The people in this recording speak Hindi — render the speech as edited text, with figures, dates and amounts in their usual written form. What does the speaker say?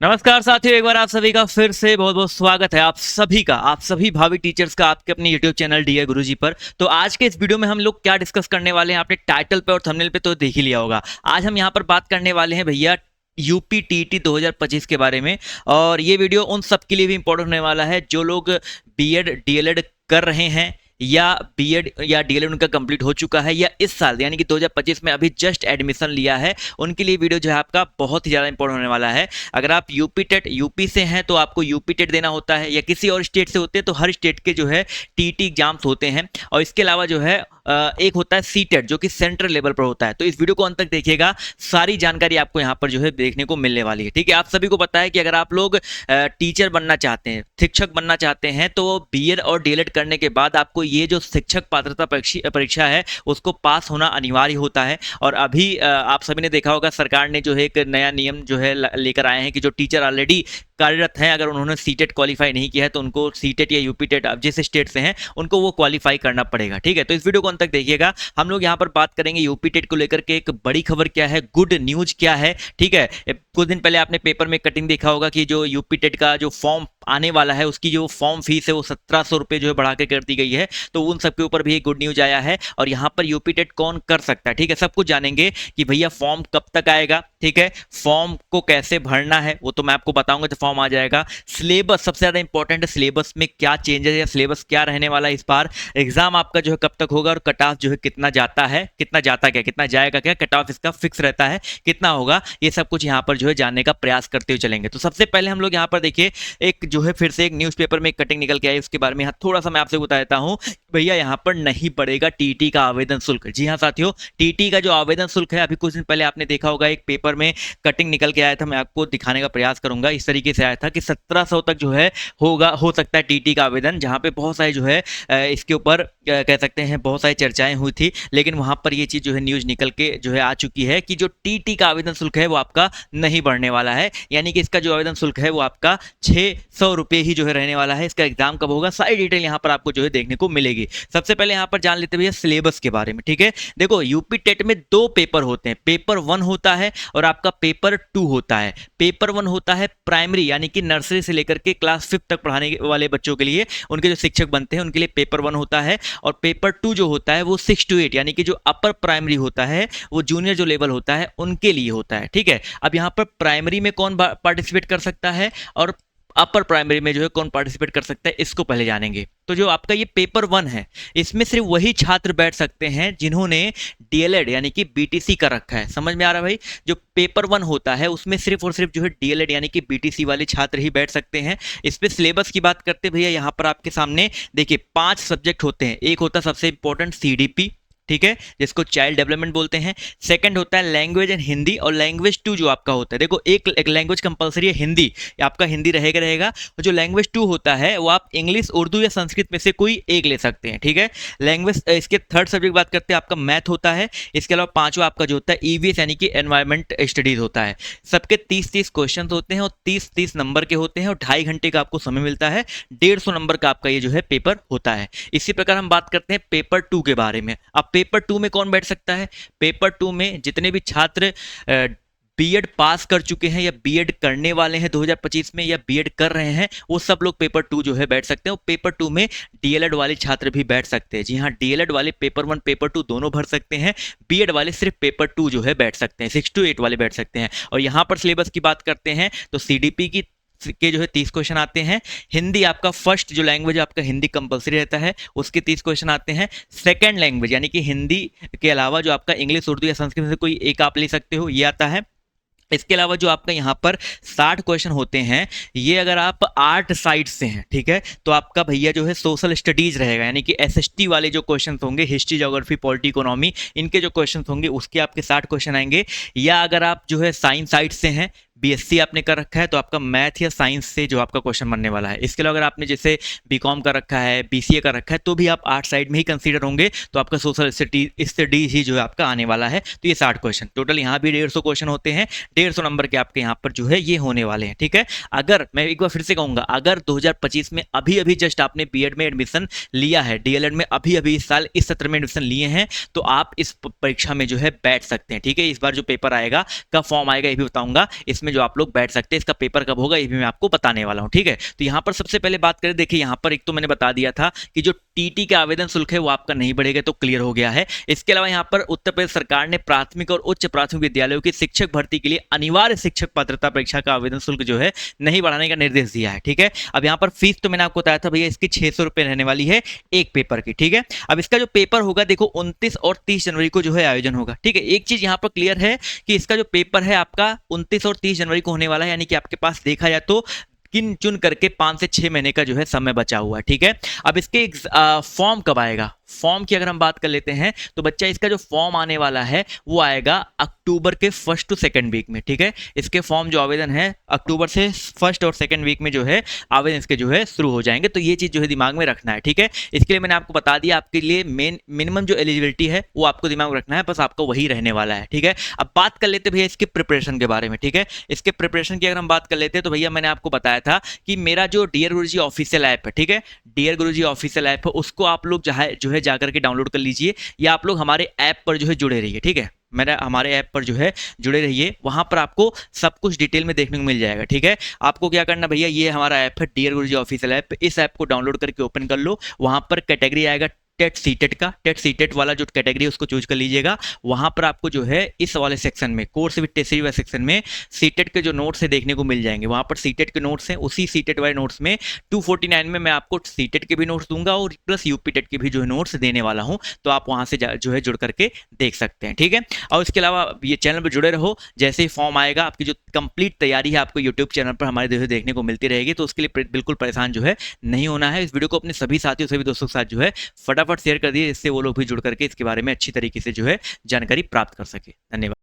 नमस्कार साथियों, एक बार आप सभी का फिर से बहुत बहुत स्वागत है। आप सभी भावी टीचर्स का आपके अपने यूट्यूब चैनल डीआई गुरुजी पर। तो आज के इस वीडियो में हम लोग क्या डिस्कस करने वाले हैं, आपने टाइटल पे और थंबनेल पे तो देख ही लिया होगा। आज हम यहाँ पर बात करने वाले हैं भैया यूपी टीटी 2025 के बारे में। और ये वीडियो उन सब के लिए भी इंपॉर्टेंट होने वाला है जो लोग बीएड डीएलएड कर रहे हैं या बीएड या डीएलएड उनका कंप्लीट हो चुका है या इस साल यानी कि 2025 में अभी जस्ट एडमिशन लिया है। उनके लिए वीडियो जो है आपका बहुत ही ज़्यादा इंपॉर्टेंट होने वाला है। अगर आप यूपी टेट यूपी से हैं तो आपको यूपी टेट देना होता है, या किसी और स्टेट से होते हैं तो हर स्टेट के जो है टीटी एग्जाम्स होते हैं। और इसके अलावा जो है एक होता है सी टेट जो कि सेंट्रल लेवल पर होता है। तो इस वीडियो को अंत तक देखिएगा, सारी जानकारी आपको यहाँ पर जो है देखने को मिलने वाली है। ठीक है, आप सभी को पता है कि अगर आप लोग टीचर बनना चाहते हैं, शिक्षक बनना चाहते हैं, तो बीएड और डीएलएड करने के बाद आपको ये जो शिक्षक पात्रता परीक्षा है उसको पास होना अनिवार्य होता है। और अभी आप सभी ने देखा होगा, सरकार ने जो है एक नया नियम जो है लेकर आए हैं कि जो टीचर ऑलरेडी कार्यरत हैं, अगर उन्होंने सीटेट क्वालिफाई नहीं किया है तो उनको सीटेट या यूपी टेट अब जिस स्टेट से हैं उनको वो क्वालिफाई करना पड़ेगा। ठीक है, तो इस वीडियो को अंत तक देखिएगा। हम लोग यहाँ पर बात करेंगे यूपी टेट को लेकर के एक बड़ी खबर क्या है, गुड न्यूज क्या है। ठीक है, कुछ दिन पहले आपने पेपर में कटिंग देखा होगा कि जो यूपी टेट का जो फॉर्म आने वाला है उसकी जो फॉर्म फीस है वो 1700 रुपये जो है बढ़ा के कर दी गई है। तो उन सबके ऊपर भी एक गुड न्यूज आया है। और यहाँ पर यूपी टेट कौन कर सकता है, ठीक है, सब कुछ जानेंगे कि भैया फॉर्म कब तक आएगा। ठीक है, फॉर्म को कैसे भरना है वो तो मैं आपको बताऊंगा जब फॉर्म आ जाएगा। सिलेबस सबसे ज्यादा इंपॉर्टेंट है, सिलेबस में क्या चेंजेस या सिलेबस क्या रहने वाला है इस बार। एग्जाम आपका जो है कब तक होगा और कट ऑफ जो है कितना जाता है, कितना जाता क्या, कितना जाएगा क्या, कट ऑफ इसका फिक्स रहता है कितना होगा, ये सब कुछ यहाँ पर जो है जानने का प्रयास करते हुए चलेंगे। तो सबसे पहले हम लोग यहाँ पर देखिए, एक जो है फिर से एक न्यूज़पेपर में एक कटिंग निकल के आई, उसके बारे में यहाँ थोड़ा सा मैं आपसे बता देता हूँ। भैया यहाँ पर नहीं बढ़ेगा टीटी का आवेदन शुल्क। जी हाँ साथियों, टीटी का जो आवेदन शुल्क है, अभी कुछ दिन पहले आपने देखा होगा एक पेपर में कटिंग निकल के आया था, मैं आपको दिखाने का प्रयास करूंगा। इस तरीके से आया था कि 1700 तक जो है होगा, हो सकता है टीटी का आवेदन, जहां पे बहुत सारे जो है इसके ऊपर कह सकते हैं बहुत सारी चर्चाएं हुई थी। लेकिन वहां पर ये चीज जो है न्यूज निकल के जो है आ चुकी है कि जो टीटी का आवेदन शुल्क है वो आपका नहीं बढ़ने वाला है। यानी कि इसका जो आवेदन शुल्क है वो आपका 600 रुपये ही जो है रहने वाला है। इसका एग्जाम कब होगा, सारी डिटेल यहाँ पर आपको जो है देखने को मिलेगी। सबसे पहले यहाँ पर जान लेते भैया सिलेबस के बारे में। ठीक है, देखो यूपी टेट में दो पेपर होते हैं, पेपर 1 होता है और आपका पेपर 2 होता है। पेपर 1 होता है प्राइमरी यानी कि नर्सरी से लेकर के क्लास 5 तक पढ़ाने वाले बच्चों के लिए, उनके जो शिक्षक बनते हैं उनके लिए पेपर 1 होता है। और पेपर 2 जो होता है वो 6 to 8 यानी कि जो अपर प्राइमरी होता है, वो जूनियर जो लेवल होता है उनके लिए होता है। ठीक है, अब यहाँ पर प्राइमरी में कौन पार्टिसिपेट कर सकता है और अपर प्राइमरी में जो है कौन पार्टिसिपेट कर सकता है, इसको पहले जानेंगे। तो जो आपका ये पेपर 1 है, इसमें सिर्फ वही छात्र बैठ सकते हैं जिन्होंने डीएलएड यानी कि बीटीसी कर रखा है। समझ में आ रहा है भाई, जो पेपर 1 होता है उसमें सिर्फ और सिर्फ जो है डीएलएड यानी कि बीटीसी वाले छात्र ही बैठ सकते हैं। इस पे सिलेबस की बात करते भैया, यहाँ पर आपके सामने देखिए 5 सब्जेक्ट होते हैं। एक होता है सबसे इंपॉर्टेंट सीडीपी, ठीक है, जिसको चाइल्ड डेवलपमेंट बोलते हैं। सेकंड होता है लैंग्वेज एंड हिंदी, और लैंग्वेज 2 जो आपका होता है, देखो एक लैंग्वेज कंपलसरी है हिंदी, आपका हिंदी रहेगा। और जो लैंग्वेज 2 होता है वो आप इंग्लिश, उर्दू या संस्कृत में से कोई एक ले सकते हैं। ठीक है, लैंग्वेज इसके थर्ड सब्जेक्ट बात करते हैं, आपका मैथ होता है। इसके अलावा पांचवा आपका जो होता है ईवीएस यानी कि एनवायरमेंट स्टडीज होता है। सबके 30-30 क्वेश्चन होते हैं और 30-30 नंबर के होते हैं और 2.5 घंटे का आपको समय मिलता है। 150 नंबर का आपका ये जो है पेपर होता है। इसी प्रकार हम बात करते हैं पेपर 2 के बारे में। अब पेपर 2 में कौन बैठ सकता है, पेपर 2 में जितने भी छात्र बीएड पास कर चुके हैं या बीएड करने वाले हैं 2025 में, या बीएड कर रहे हैं, वो सब लोग पेपर 2 जो है बैठ सकते हैं। और पेपर 2 में डीएलएड वाले छात्र भी बैठ सकते हैं। जी हाँ, डीएलएड वाले पेपर 1 पेपर 2 दोनों भर सकते हैं, बीएड वाले सिर्फ पेपर 2 जो है बैठ सकते हैं, 6 to 8 वाले बैठ सकते हैं। और यहाँ पर सिलेबस की बात करते हैं तो सीडीपी की के जो है 30 क्वेश्चन आते हैं। हिंदी आपका फर्स्ट जो लैंग्वेज आपका हिंदी कंपलसरी रहता है, उसके 30 क्वेश्चन आते हैं। सेकंड लैंग्वेज यानी कि हिंदी के अलावा जो आपका इंग्लिश, उर्दू या संस्कृत में से कोई एक आप ले सकते हो, ये आता है। इसके अलावा जो आपका यहाँ पर 60 क्वेश्चन होते हैं, ये अगर आप आर्ट साइड से हैं, ठीक है, तो आपका भैया जो है सोशल स्टडीज रहेगा, यानी कि एसएसटी वाले जो क्वेश्चन होंगे, हिस्ट्री, ज्योग्राफी, पॉलिटी, इकोनॉमी, इनके जो क्वेश्चन होंगे उसके आपके 60 क्वेश्चन आएंगे। या अगर आप जो है साइंस साइड से हैं, बीएससी आपने कर रखा है, तो आपका मैथ या साइंस से जो आपका क्वेश्चन बनने वाला है। इसके अलावा अगर आपने जैसे बीकॉम कर रखा है, बीसीए कर रखा है, तो भी आप आर्ट साइड में ही कंसीडर होंगे, तो आपका सोशल स्टडीज ही जो है आपका आने वाला है। तो ये 60 क्वेश्चन टोटल, यहाँ भी 150 क्वेश्चन होते हैं, 150 नंबर के आपके यहाँ पर जो है ये होने वाले हैं। ठीक है, अगर मैं एक बार फिर से कहूँगा, अगर 2025 में अभी जस्ट आपने बीएड में एडमिशन लिया है, डीएलएड में अभी इस साल इस सत्र में एडमिशन लिए हैं, तो आप इस परीक्षा में जो है बैठ सकते हैं। ठीक है, इस बार जो पेपर आएगा, कब फॉर्म आएगा ये भी बताऊंगा। इसमें में जो आप लोग बैठ सकते हैं। इसका पेपर कब होगा ये भी मैं आपको बताने वाला हूँ, ठीक है। तो यहाँ पर सबसे पहले बात करें, देखिए यहाँ पर एक तो मैंने बता दिया था कि जो टीटी का आवेदन शुल्क है वो आपका नहीं बढ़ेगा, तो क्लियर हो गया है। इसके अलावा यहाँ पर उत्तर प्रदेश सरकार ने प्राथमिक और उच्च प्राथमिक विद्यालयों की शिक्षक भर्ती के लिए अनिवार्य शिक्षक पात्रता परीक्षा का आवेदन शुल्क जो है नहीं बढ़ाने का निर्देश दिया है, ठीक है। अब यहाँ पर फीस तो मैंने आपको बताया था भैया इसकी 600 रुपये रहने वाली है एक पेपर की, ठीक है। अब इसका जो पेपर होगा देखो 29 और 30 जनवरी को जो है आयोजन होगा, ठीक है। एक चीज यहाँ पर क्लियर है कि इसका जो पेपर है आपका 29 और 30 जनवरी को होने वाला है, यानी कि आपके पास देखा जाए तो गिन चुन करके 5 से 6 महीने का जो है समय बचा हुआ है, ठीक है। अब इसके फॉर्म कब आएगा, फॉर्म की अगर हम बात कर लेते हैं तो बच्चा इसका जो फॉर्म आने वाला है वो आएगा अक्टूबर के 1st to 2nd वीक में, ठीक है। इसके फॉर्म जो आवेदन है अक्टूबर से 1st और 2nd वीक में जो है आवेदन इसके जो है शुरू हो जाएंगे, तो ये चीज जो है दिमाग में रखना है, ठीक है। इसके लिए मैंने आपको बता दिया, आपके लिए मिनिमम जो एलिजिबिलिटी है वो आपको दिमाग में रखना है, बस आपको वही रहने वाला है, ठीक है। अब बात कर लेते भैया इसके प्रिपरेशन के बारे में, ठीक है। इसके प्रिपरेशन की अगर हम बात कर लेते हैं तो भैया मैंने आपको बताया था कि मेरा जो डियर गुरुजी ऑफिशियल ऐप है, ठीक है, डियर गुरुजी ऑफिशियल ऐप है, उसको आप लोग जो है जाकर के डाउनलोड कर लीजिए, या आप लोग हमारे ऐप पर जो है जुड़े रहिए, ठीक है। मेरा हमारे ऐप पर जो है जुड़े रहिए, वहां पर आपको सब कुछ डिटेल में देखने को मिल जाएगा, ठीक है। आपको क्या करना भैया, ये हमारा ऐप है डियर गुरुजी ऑफिशियल ऐप, इस ऐप को डाउनलोड करके ओपन कर लो। वहां पर कैटेगरी आएगा टेट सीटेट का, टेट सीटेट वाला जो कैटेगरी है उसको चूज कर लीजिएगा। वहां पर आपको जो है इस वाले सेक्शन में कोर्स विद टेस्ट सीरीज वाले सेक्शन में सीटेट के जो नोट्स है देखने को मिल जाएंगे। वहां पर सीटेट के नोट्स हैं, उसी सीटेट वाले नोट्स में 249 में मैं आपको सीटेट के भी नोट्स दूंगा और प्लस यूपी टेट के भी जो है नोट्स देने वाला हूं, तो आप वहां से जो है जुड़ करके देख सकते हैं, ठीक है। और इसके अलावा ये चैनल पर जुड़े रहो, जैसे ही फॉर्म आएगा आपकी जो कंप्लीट तैयारी है आपको यूट्यूब चैनल पर हमारे जो है देखने को मिलती रहेगी, तो उसके लिए बिल्कुल परेशान जो है नहीं होना है। इस वीडियो को अपने सभी साथियों सभी दोस्तों के साथ जो है फटाफट शेयर कर दिए, इससे वो लोग भी जुड़ करके इसके बारे में अच्छी तरीके से जो है जानकारी प्राप्त कर सके। धन्यवाद।